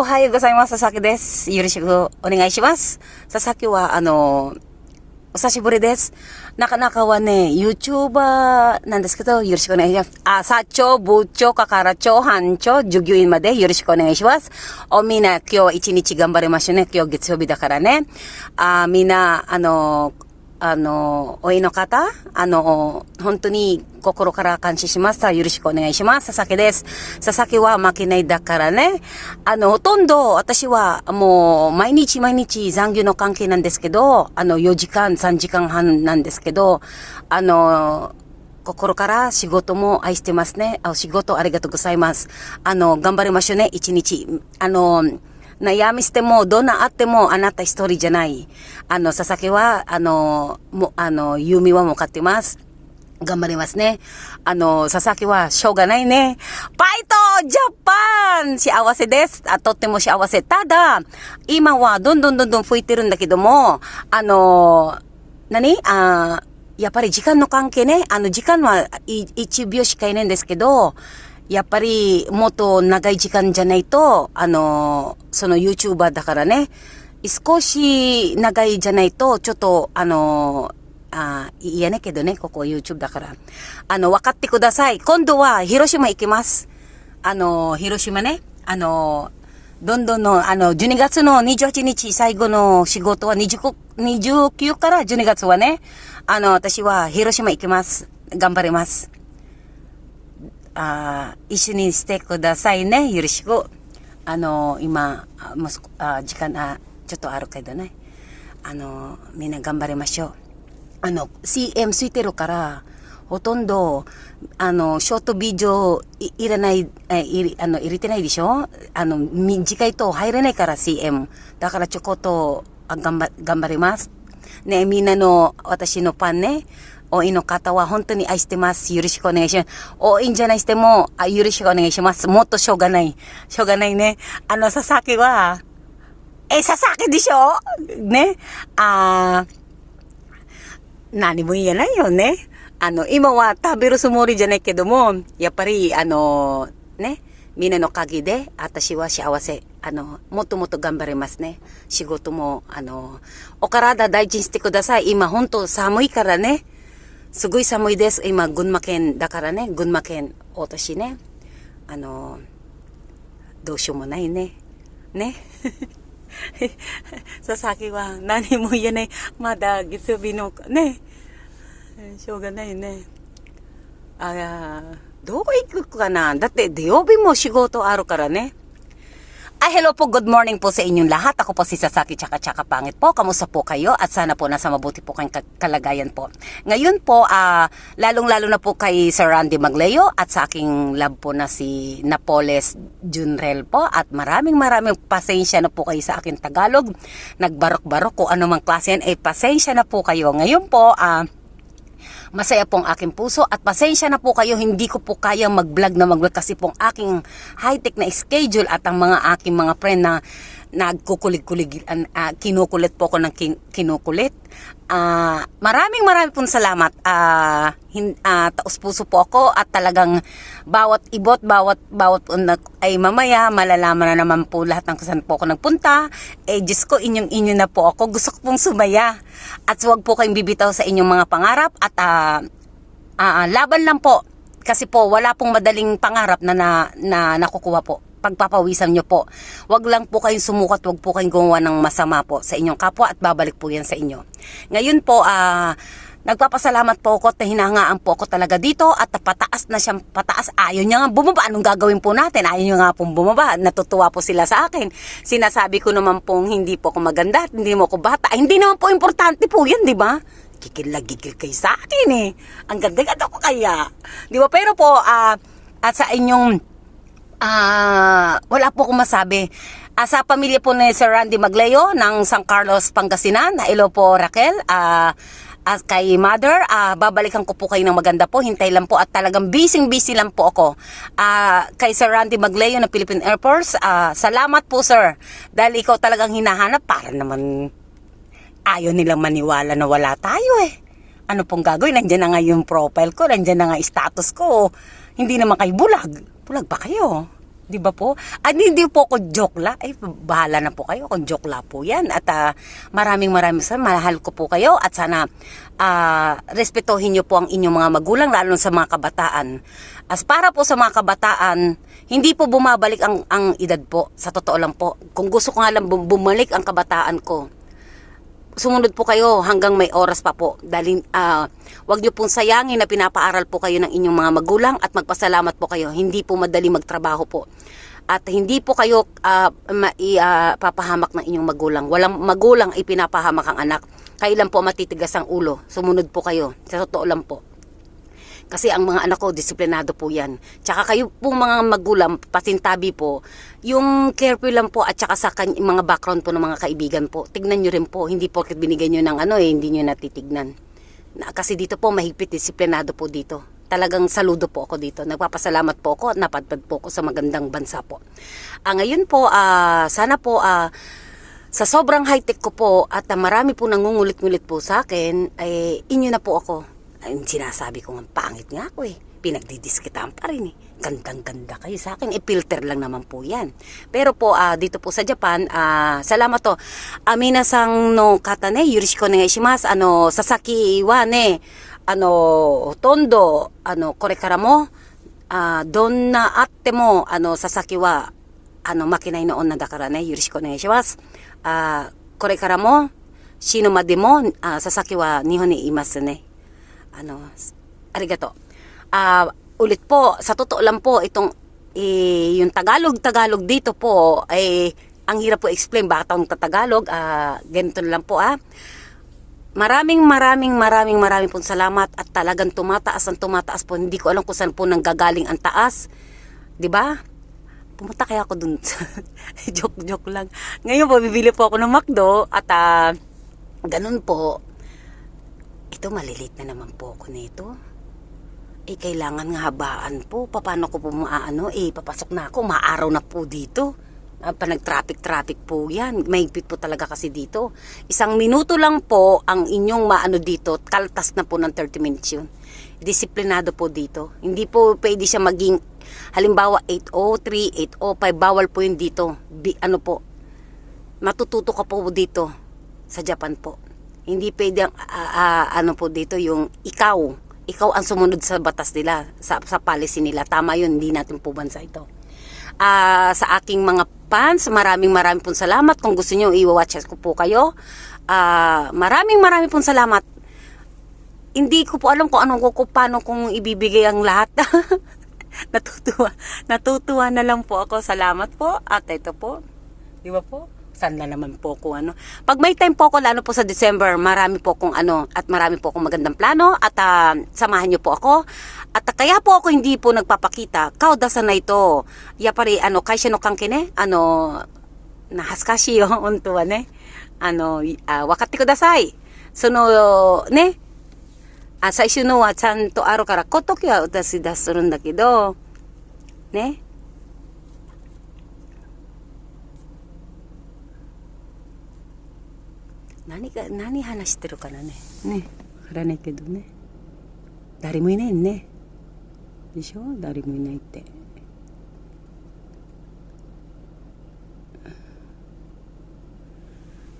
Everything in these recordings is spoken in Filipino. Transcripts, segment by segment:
おはようございます。佐々木です。よろしくお願いします。佐々木は、お久しぶりです。なかなかはね、YouTuber なんですけど、よろしくお願いします。朝朝、部長、係長、班長、従業員までよろしくお願いします。みんな今日一日頑張りましょうね。今日月曜日だからね。みんな、おいの方、本当に心から感謝します。よろしくお願いします。佐々木です。佐々木は負けないだからね。ほとんど私はもう毎日残業の関係なんですけど、4時間、3時間半なんですけど、心から仕事も愛してますね。仕事ありがとうございます。頑張りましょうね、一日。悩みしても、どんなあっても、あなた一人じゃない。佐々木は、弓は向かってます。頑張りますね。佐々木は、しょうがないね。バイトジャパン幸せです。とっても幸せ。ただ、今は、どんどん吹いてるんだけども、やっぱり時間の関係ね。時間は1秒しかいないんですけど、やっぱりもっと長い時間じゃないと、その YouTuber だからね、少し長いじゃないと、ちょっと、嫌ねけどね、ここ YouTube だから。分かってください。今度は広島行きます。広島ね、どんどんの、12月の28日最後の仕事は29から12月はね、私は広島行きます。頑張ります。一緒にしてくださいね。よろしく。今、時間、ちょっとあるけどね。みんな頑張りましょう。CM ついてるから、ほとんど、ショートビデオ入れてないでしょ？短いと入れないから CM。だからちょこっと、頑張ります。ね、みんなの、私のパンね。おいの方は本当に愛してます。よろしくお願いします。おいんじゃないしても、よろしくお願いします。もっとしょうがない。しょうがないね。佐々木は、佐々木でしょね。何も言えないよね。今は食べるつもりじゃないけども、やっぱり、ね、みんなの陰で、私は幸せ。もっともっと頑張れますね。仕事も、お体大事にしてください。今本当寒いからね。すごい寒いです。今、群馬県だからね。群馬県、私ね。どうしようもないね。ね。佐々木は何も言えない。まだ月曜日のね。しょうがないね。どこ行くかな？だって土曜日も仕事あるからね。Hello po, good morning po sa inyong lahat. Ako po si Sasaki Tsaka Pangit po. Kamusta po kayo? At sana po nasa mabuti po kayong kalagayan po. Ngayon po, lalong-lalo na po kay Sir Randy Magleo at sa aking love po na si Napoles Junrel po. At maraming pasensya na po kayo sa aking Tagalog. Nagbarok-barok kung ano mang klase yan, pasensya na po kayo. Ngayon po, masaya pong aking puso at pasensya na po kayo, hindi ko po kaya mag-vlog kasi pong aking high-tech na schedule at ang mga aking mga friend na nagkukulig-kulig, kinukulit po ako ng kinukulit. Maraming pong salamat. Taos puso po ako at talagang bawat ay mamaya malalaman na naman po lahat ng kusan po ako nagpunta. Diyos ko, inyo na po ako. Gusto ko pong sumaya. At huwag po kayong bibitaw sa inyong mga pangarap at laban lang po. Kasi po wala pong madaling pangarap na nakukuha po. Pagpapawisan nyo po. Wag lang po kayong sumukat, wag po kayong gumawa ng masama po sa inyong kapwa at babalik po yan sa inyo. Ngayon po, nagpapasalamat po ako at hinahangaan po ako talaga dito at pataas na siyang pataas. Ayaw niya nga bumaba. Anong gagawin po natin? Ayaw niya nga pong bumaba. Natutuwa po sila sa akin. Sinasabi ko naman pong hindi po ako maganda at hindi mo ako bata. Hindi naman po importante po yan, di ba? Gigil kayo sa akin eh. Ang ganda-ganda ko kaya. Di ba? Pero po, at sa inyong wala po akong masabi. Sa pamilya po ni Sir Randy Magleo ng San Carlos, Pangasinan, hello po Raquel, kay Mother, babalikan ko po kayo ng maganda po, hintay lang po at talagang busy lang po ako. Kay Sir Randy Magleo ng Philippine Air Force, salamat po sir, dahil ikaw talagang hinahanap, para naman ayaw nilang maniwala na wala tayo eh. Ano pong gagawin? Nandiyan na nga yung profile ko, nandiyan na nga status ko. Hindi naman kayo bulag. Bulag pa kayo. Di ba po? Hindi po ako joke la. Ay, bahala na po kayo kung joke la po yan. At maraming mahal ko po kayo. At sana respetuhin nyo po ang inyong mga magulang, lalo sa mga kabataan. As para po sa mga kabataan, hindi po bumabalik ang edad po. Sa totoo lang po. Kung gusto ko nga lang bumalik ang kabataan ko, sumunod po kayo hanggang may oras pa po. Dahil wag niyo pong sayangin na pinapaaral po kayo ng inyong mga magulang at magpasalamat po kayo. Hindi po madali magtrabaho po. At hindi po kayo papahamak ng inyong magulang. Walang magulang ipinapahamak ang anak. Kailan po matitigas ang ulo. Sumunod po kayo. Sa totoo lang po. Kasi ang mga anak ko, disiplinado po yan. Tsaka kayo pong mga magulang, pasintabi po, yung careful lang po at tsaka sa mga background po ng mga kaibigan po. Tignan nyo rin po, hindi po binigyan nyo ng hindi nyo natitignan. Kasi dito po, mahigpit, disiplinado po dito. Talagang saludo po ako dito. Nagpapasalamat po ako at napadpad po ako sa magandang bansa po. Ngayon po, sana po, sa sobrang high-tech ko po at marami po nangungulit-ngulit po sa akin, ay inyo na po ako. Ay, sinasabi ko nga, pangit nga ako eh. Pinagdidiskitaan pa rin eh. Gandang-ganda kayo sa akin. Filter lang naman po yan. Pero po, dito po sa Japan, salamat to. Minasang no kata ne, yoroshiku onegaishimasu. Sasaki wa ne, tondo, kore kara mo, donna atte mo, sasaki wa, makinai no onna dakara ne, yoroshiku onegaishimasu. Kore kara mo, shino made mo, sasaki wa nihon ni imasu ne. Arigato. Ulit po, sa totoo lang po, itong yung Tagalog dito po, ang hirap po explain bakit ang Tagalog, ganito lang po Maraming pong salamat at talagang tumataas po. Hindi ko alam kung saan po nanggagaling ang taas. 'Di ba? Pumunta kaya ako dun. Joke lang. Ngayon po, bibili po ako ng McDo at ganun po. Ito, malilit na naman po ako nito. Kailangan nga habaan po. Paano ko po papasok na ako. Maaraw na po dito. Panag-traffic po yan. Mahigpit po talaga kasi dito. 1 minuto lang po ang inyong dito. Kaltas na po ng 30 minutes yun. Disiplinado po dito. Hindi po pwede siya maging, halimbawa 8:03, 8:05. Bawal po yun dito. Matututo ka po dito sa Japan po. Hindi pwede po dito yung ikaw ang sumunod sa batas nila, sa policy nila. Tama yun, hindi natin po bansa ito. Sa aking mga fans, maraming pong salamat. Kung gusto nyo, i-watch ko po kayo. Maraming pong salamat. Hindi ko po alam kung paano kung ibibigay ang lahat. Natutuwa na lang po ako. Salamat po. At ito po, di ba po? Saan na naman po ko Pag may time po ako, lalo po sa December, marami po kong at marami po akong magandang plano at samahan niyo po ako. At kaya po ako hindi po nagpapakita. Kaudasan na ito. Yapari, kaisha no kanke ne, nahaskashi yo, onto wa ne. Wakate kudasai. Ne, 最初のはちゃんとあるから、この時は私出するんだけど、ね。何話してるからね。ね。わからないけどね。誰もいないね。でしょ？誰もいないって。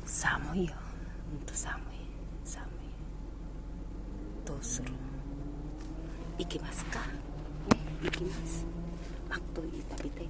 寒いよ。ほんと寒い。どうする？行きますか？ね、行きます。マクド食べたい。